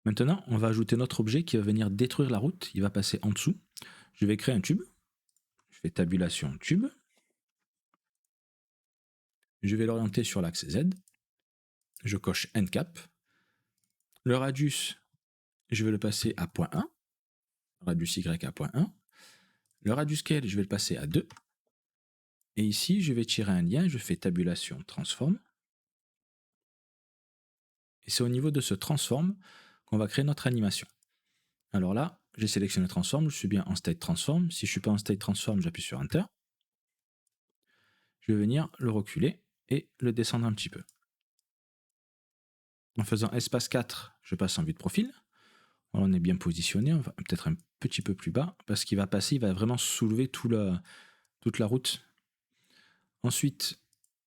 Maintenant, on va ajouter notre objet qui va venir détruire la route. Il va passer en dessous. Je vais créer un tube. Je fais tabulation tube. Je vais l'orienter sur l'axe Z. Je coche End cap. Le radius, je vais le passer à 0.1. Radius Y à 0.1. Le radius scale, je vais le passer à 2. Et ici, je vais tirer un lien. Je fais tabulation transform. Et c'est au niveau de ce transform qu'on va créer notre animation. Alors là, j'ai sélectionné transform, je suis bien en state transform. Si je ne suis pas en state transform, j'appuie sur Enter. Je vais venir le reculer et le descendre un petit peu. En faisant espace 4, je passe en vue de profil. On est bien positionné, on va peut-être un petit peu plus bas, parce qu'il va passer, il va vraiment soulever toute la route. Ensuite,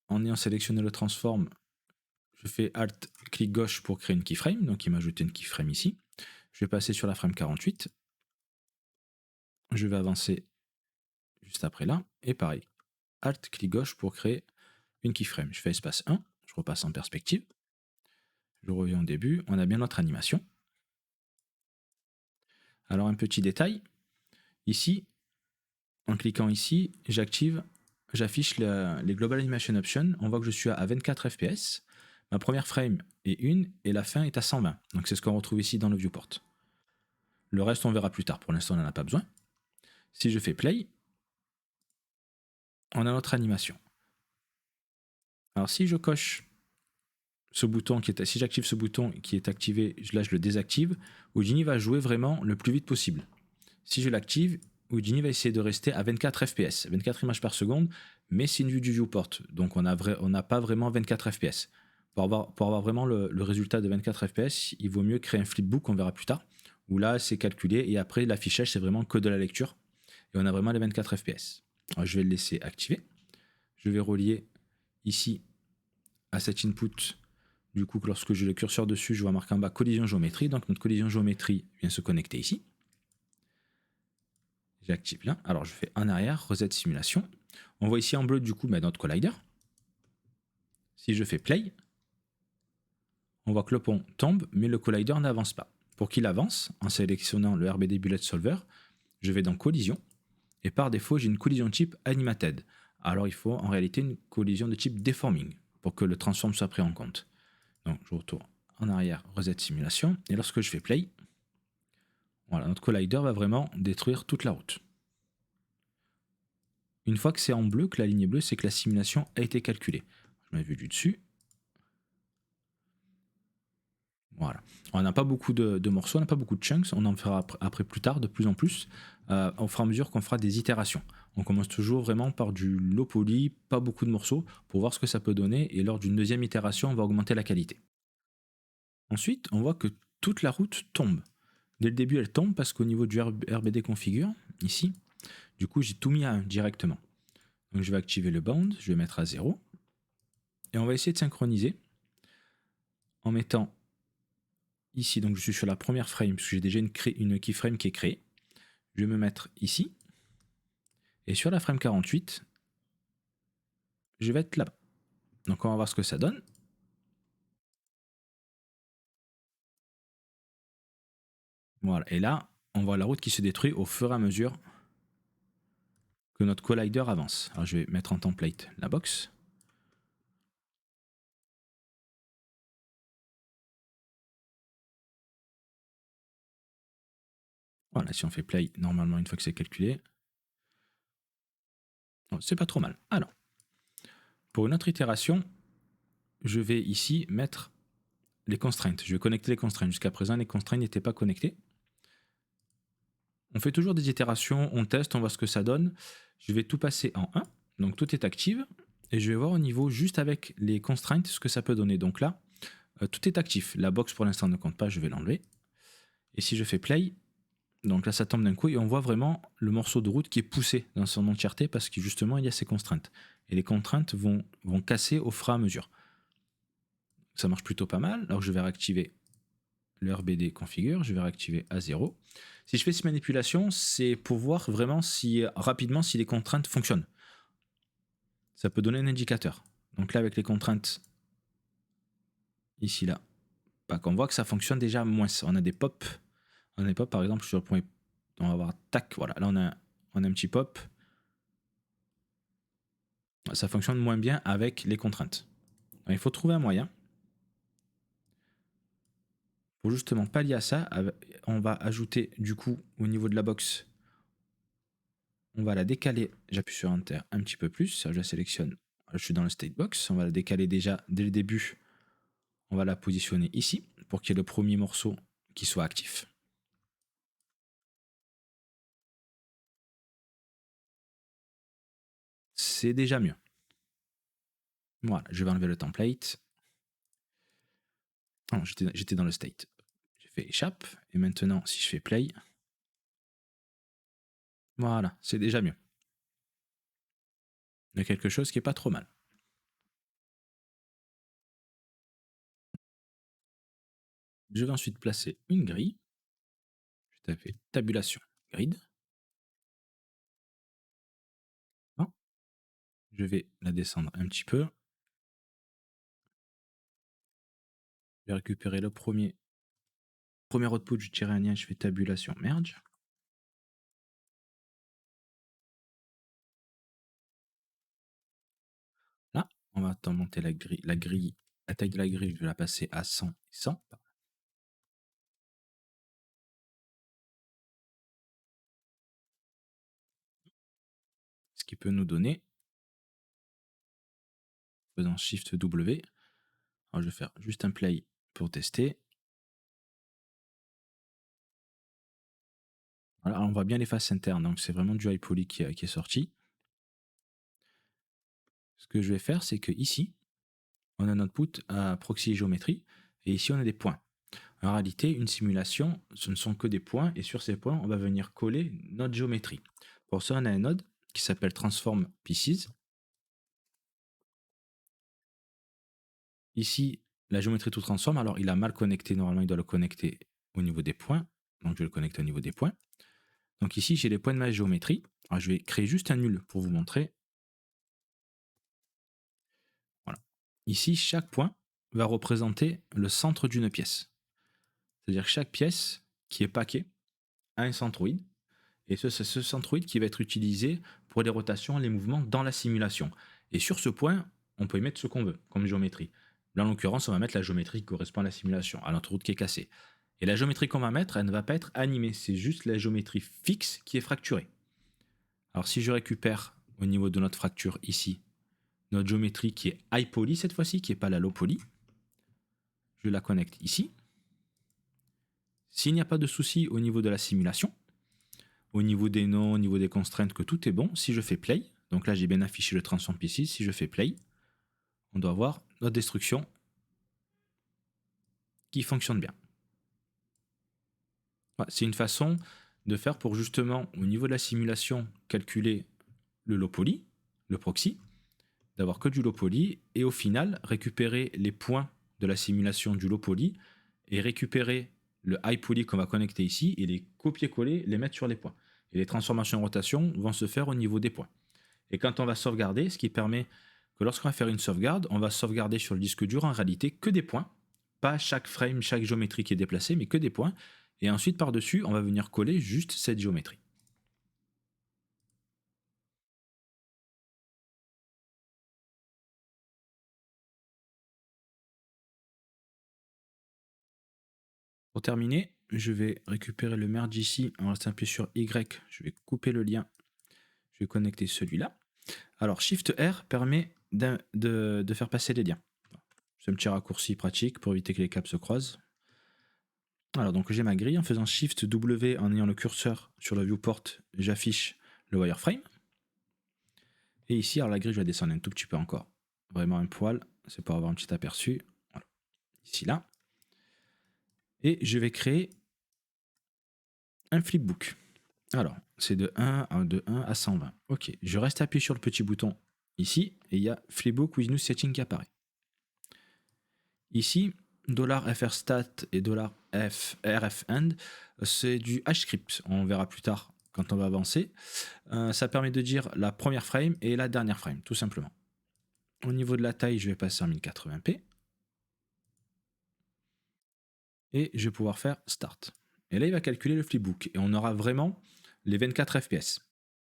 en ayant sélectionné le transform, je fais Alt, clic gauche pour créer une keyframe, donc il m'a ajouté une keyframe ici. Je vais passer sur la frame 48. Je vais avancer juste après là, et pareil, Alt, clic gauche pour créer une keyframe. Je fais espace 1, je repasse en perspective. Je reviens au début, on a bien notre animation. Alors un petit détail, ici, en cliquant ici, j'affiche les Global Animation Options. On voit que je suis à 24 fps. Ma première frame est 1 et la fin est à 120. Donc c'est ce qu'on retrouve ici dans le viewport. Le reste, on verra plus tard. Pour l'instant, on n'en a pas besoin. Si je fais play, on a notre animation. Alors si je coche ce bouton si j'active ce bouton qui est activé, là je le désactive, Houdini va jouer vraiment le plus vite possible. Si je l'active, Houdini va essayer de rester à 24 fps, 24 images par seconde, mais c'est une vue du viewport, donc on n'a pas vraiment 24 fps. Pour avoir vraiment le résultat de 24 fps, il vaut mieux créer un flipbook, on verra plus tard, où là c'est calculé, et après l'affichage c'est vraiment que de la lecture, et on a vraiment les 24 fps. Alors, je vais le laisser activer. Je vais relier ici à cet input. Du coup, lorsque j'ai le curseur dessus, je vois marqué en bas collision géométrie. Donc notre collision géométrie vient se connecter ici. J'active là. Alors je fais en arrière, reset simulation. On voit ici en bleu du coup notre collider. Si je fais play, on voit que le pont tombe, mais le collider n'avance pas. Pour qu'il avance, en sélectionnant le RBD Bullet Solver, je vais dans collision. Et par défaut, j'ai une collision type animated. Alors il faut en réalité une collision de type deforming pour que le transform soit pris en compte. Donc je retourne en arrière, reset simulation. Et lorsque je fais play, voilà, notre collider va vraiment détruire toute la route. Une fois que c'est en bleu, que la ligne est bleue, c'est que la simulation a été calculée. Je mets vue du dessus. Voilà. On n'a pas beaucoup de morceaux, on n'a pas beaucoup de chunks, on en fera après plus tard, de plus en plus, au fur et à mesure qu'on fera des itérations. On commence toujours vraiment par du low poly, pas beaucoup de morceaux, pour voir ce que ça peut donner, et lors d'une deuxième itération, on va augmenter la qualité. Ensuite, on voit que toute la route tombe. Dès le début, elle tombe parce qu'au niveau du RBD configure, ici, du coup, j'ai tout mis à 1 directement. Donc je vais activer le bound, je vais mettre à 0. Et on va essayer de synchroniser en mettant ici, donc je suis sur la première frame, parce que j'ai déjà une keyframe qui est créée. Je vais me mettre ici. Et sur la frame 48, je vais être là-bas. Donc on va voir ce que ça donne. Voilà, et là, on voit la route qui se détruit au fur et à mesure que notre collider avance. Alors je vais mettre en template la box. Voilà, si on fait play, normalement, une fois que c'est calculé, c'est pas trop mal. Alors, pour une autre itération, je vais ici mettre les constraints. Je vais connecter les constraints. Jusqu'à présent, les constraints n'étaient pas connectés. On fait toujours des itérations, on teste, on voit ce que ça donne. Je vais tout passer en 1, donc tout est active, et je vais voir au niveau juste avec les constraints ce que ça peut donner. Donc là, tout est actif. La box pour l'instant ne compte pas, je vais l'enlever. Et si je fais play, donc là ça tombe d'un coup et on voit vraiment le morceau de route qui est poussé dans son entièreté parce que justement il y a ces contraintes. Et les contraintes vont casser au fur et à mesure. Ça marche plutôt pas mal. Alors je vais réactiver le RBD configure, je vais réactiver à 0. Si je fais cette manipulation, c'est pour voir vraiment rapidement si les contraintes fonctionnent. Ça peut donner un indicateur. Donc là, avec les contraintes, ici, là, On voit que ça fonctionne déjà moins. On a des pop. On a des pop, par exemple, sur le point. On va avoir tac, voilà. Là, on a un petit pop. Ça fonctionne moins bien avec les contraintes. Donc, il faut trouver un moyen. Pour justement pallier à ça, on va ajouter du coup au niveau de la box, on va la décaler. J'appuie sur Enter un petit peu plus. Je la sélectionne. Je suis dans le state box. On va la décaler déjà dès le début. On va la positionner ici pour qu'il y ait le premier morceau qui soit actif. C'est déjà mieux. Voilà, je vais enlever le template. Oh, j'étais dans le state. J'ai fait échappe. Et maintenant, si je fais play, voilà, c'est déjà mieux. Il y a quelque chose qui est pas trop mal. Je vais ensuite placer une grille. Je vais taper tabulation grid. Je vais la descendre un petit peu. Je vais récupérer le premier output, je tire un lien, je fais tabulation merge. Là, on va monter la grille, la taille de la grille, je vais la passer à 100 et 100. Ce qui peut nous donner, faisant Shift W, alors je vais faire juste un play pour tester. Voilà, alors on voit bien les faces internes, donc c'est vraiment du high poly qui est sorti. Ce que je vais faire, c'est que ici, on a notre output à proxy géométrie, et ici on a des points. En réalité, une simulation, ce ne sont que des points, et sur ces points, on va venir coller notre géométrie. Pour ça, on a un node qui s'appelle Transform Pieces. Ici, la géométrie tout transforme. Alors, il a mal connecté. Normalement, il doit le connecter au niveau des points. Donc, je vais le connecter au niveau des points. Donc, ici, j'ai les points de ma géométrie. Alors, je vais créer juste un nul pour vous montrer. Voilà. Ici, chaque point va représenter le centre d'une pièce. C'est-à-dire que chaque pièce qui est paquée a un centroïde. Et c'est ce centroïde qui va être utilisé pour les rotations et les mouvements dans la simulation. Et sur ce point, on peut y mettre ce qu'on veut comme géométrie. Là, en l'occurrence, on va mettre la géométrie qui correspond à la simulation, à notre route qui est cassée. Et la géométrie qu'on va mettre, elle ne va pas être animée, c'est juste la géométrie fixe qui est fracturée. Alors si je récupère au niveau de notre fracture ici, notre géométrie qui est high poly cette fois-ci, qui n'est pas la low poly, je la connecte ici. S'il n'y a pas de souci au niveau de la simulation, au niveau des noms, au niveau des constraintes, que tout est bon, si je fais play, donc là j'ai bien affiché le transform pieces, si je fais play, on doit avoir notre destruction qui fonctionne bien. C'est une façon de faire pour justement, au niveau de la simulation, calculer le low poly, le proxy, d'avoir que du low poly, et au final, récupérer les points de la simulation du low poly, et récupérer le high poly qu'on va connecter ici, et les copier-coller, les mettre sur les points. Et les transformations en rotation vont se faire au niveau des points. Et quand on va sauvegarder, ce qui permet que lorsqu'on va faire une sauvegarde, on va sauvegarder sur le disque dur en réalité que des points, pas chaque frame, chaque géométrie qui est déplacée, mais que des points. Et ensuite, par-dessus, on va venir coller juste cette géométrie. Pour terminer, je vais récupérer le merge ici en restant appuyé sur Y. Je vais couper le lien. Je vais connecter celui-là. Alors, Shift R permet de faire passer les liens. C'est un petit raccourci pratique pour éviter que les câbles se croisent. Alors, donc j'ai ma grille. En faisant Shift W en ayant le curseur sur le viewport, j'affiche le wireframe. Et ici, alors la grille, je vais descendre un tout petit peu encore. Vraiment un poil. C'est pour avoir un petit aperçu. Voilà. Ici, là. Et je vais créer un flipbook. Alors, c'est de 1 à 120. Ok, je reste appuyé sur le petit bouton ici, et il y a Flipbook with new setting qui apparaît. Ici, $FRStat et $RFEnd, c'est du HScript. On verra plus tard quand on va avancer. Ça permet de dire la première frame et la dernière frame, tout simplement. Au niveau de la taille, je vais passer en 1080p. et je vais pouvoir faire Start. Et là, il va calculer le flipbook et on aura vraiment les 24 FPS.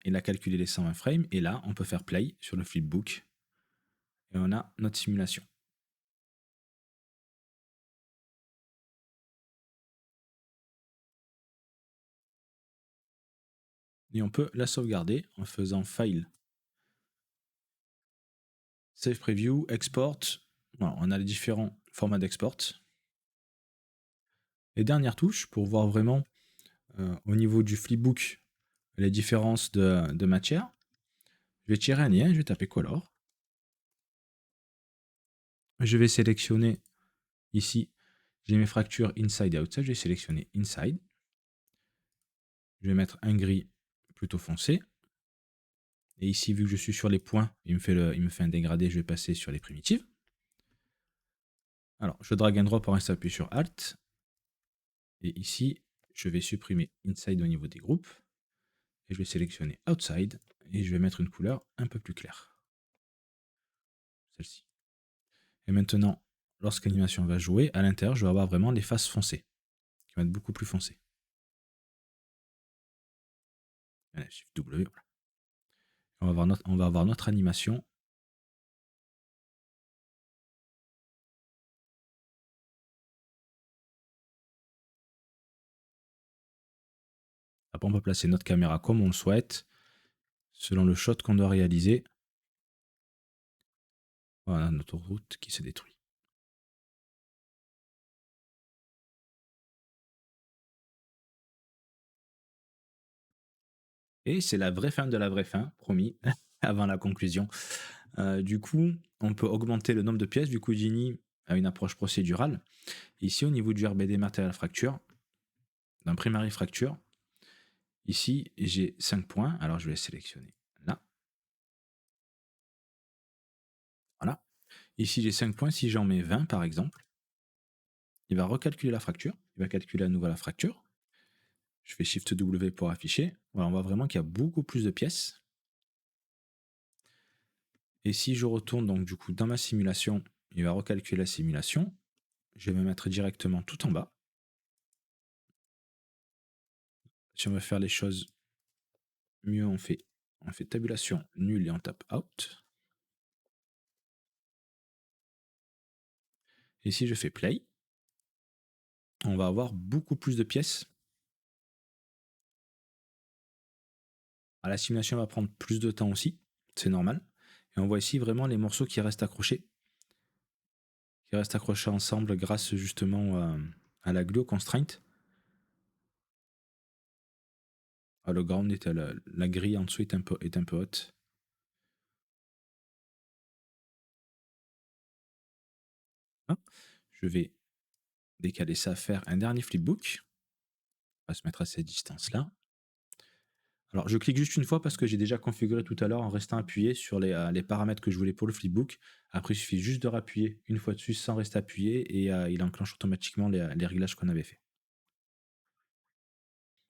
Il a calculé les 120 frames et là, on peut faire Play sur le flipbook et on a notre simulation. Et on peut la sauvegarder en faisant File, Save Preview, Export. Voilà, on a les différents formats d'export. Et dernière touche pour voir vraiment au niveau du flipbook les différences de matière. Je vais tirer un lien, je vais taper Color. Je vais sélectionner ici, j'ai mes fractures Inside et Outside, je vais sélectionner Inside. Je vais mettre un gris plutôt foncé. Et ici, vu que je suis sur les points, il me fait un dégradé, je vais passer sur les primitives. Alors, je drag and drop en restant appuyé sur Alt. Et ici, je vais supprimer Inside au niveau des groupes. Et je vais sélectionner Outside. Et je vais mettre une couleur un peu plus claire. Celle-ci. Et maintenant, lorsque l'animation va jouer, à l'intérieur, je vais avoir vraiment les faces foncées. Qui vont être beaucoup plus foncées. Allez, Shift W, voilà. On va avoir notre animation. Après, on peut placer notre caméra comme on le souhaite, selon le shot qu'on doit réaliser. Voilà notre route qui se détruit. Et c'est la vraie fin de la vraie fin, promis, avant la conclusion. Du coup, on peut augmenter le nombre de pièces. Du coup, Houdini a une approche procédurale. Ici, au niveau du RBD Material Fracture, d'un Primary Fracture, ici, j'ai 5 points. Alors, je vais sélectionner là. Voilà. Ici, j'ai 5 points. Si j'en mets 20, par exemple, il va recalculer la fracture. Il va calculer à nouveau la fracture. Je fais Shift W pour afficher. Voilà, on voit vraiment qu'il y a beaucoup plus de pièces. Et si je retourne donc du coup dans ma simulation, il va recalculer la simulation. Je vais me mettre directement tout en bas. Si on veut faire les choses mieux, on fait tabulation nulle et on tape out. Et si je fais play, on va avoir beaucoup plus de pièces. La simulation va prendre plus de temps aussi, c'est normal. Et on voit ici vraiment les morceaux qui restent accrochés ensemble grâce justement à la glue constraint. Le ground est la grille en dessous est un peu haute. Je vais décaler ça, faire un dernier flipbook. On va se mettre à cette distance-là. Alors, je clique juste une fois parce que j'ai déjà configuré tout à l'heure en restant appuyé sur les paramètres que je voulais pour le flipbook. Après, il suffit juste de rappuyer une fois dessus sans rester appuyé et il enclenche automatiquement les réglages qu'on avait fait.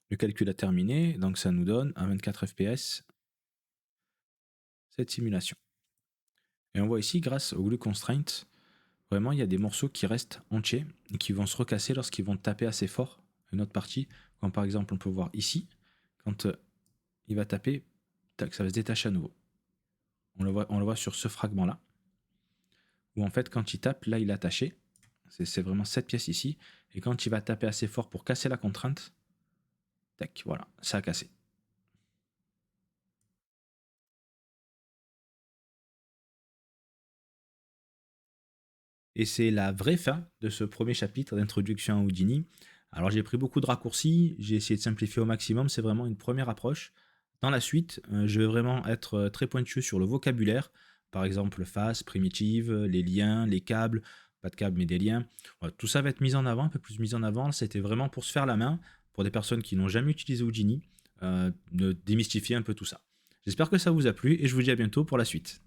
Le calcul a terminé, donc ça nous donne à 24 fps cette simulation. Et on voit ici, grâce au glue constraint, vraiment il y a des morceaux qui restent entiers et qui vont se recasser lorsqu'ils vont taper assez fort une autre partie. Comme par exemple, on peut voir ici, quand il va taper, tac, ça va se détacher à nouveau. On le voit sur ce fragment-là, où en fait, quand il tape, là, il est attaché. C'est vraiment cette pièce ici. Et quand il va taper assez fort pour casser la contrainte, tac, voilà, ça a cassé. Et c'est la vraie fin de ce premier chapitre d'introduction à Houdini. Alors j'ai pris beaucoup de raccourcis, j'ai essayé de simplifier au maximum, c'est vraiment une première approche. Dans la suite, je vais vraiment être très pointu sur le vocabulaire, par exemple face, primitive, les liens, les câbles, pas de câbles mais des liens. Voilà, tout ça va être mis en avant, un peu plus mis en avant. C'était vraiment pour se faire la main, pour des personnes qui n'ont jamais utilisé Houdini, de démystifier un peu tout ça. J'espère que ça vous a plu et je vous dis à bientôt pour la suite.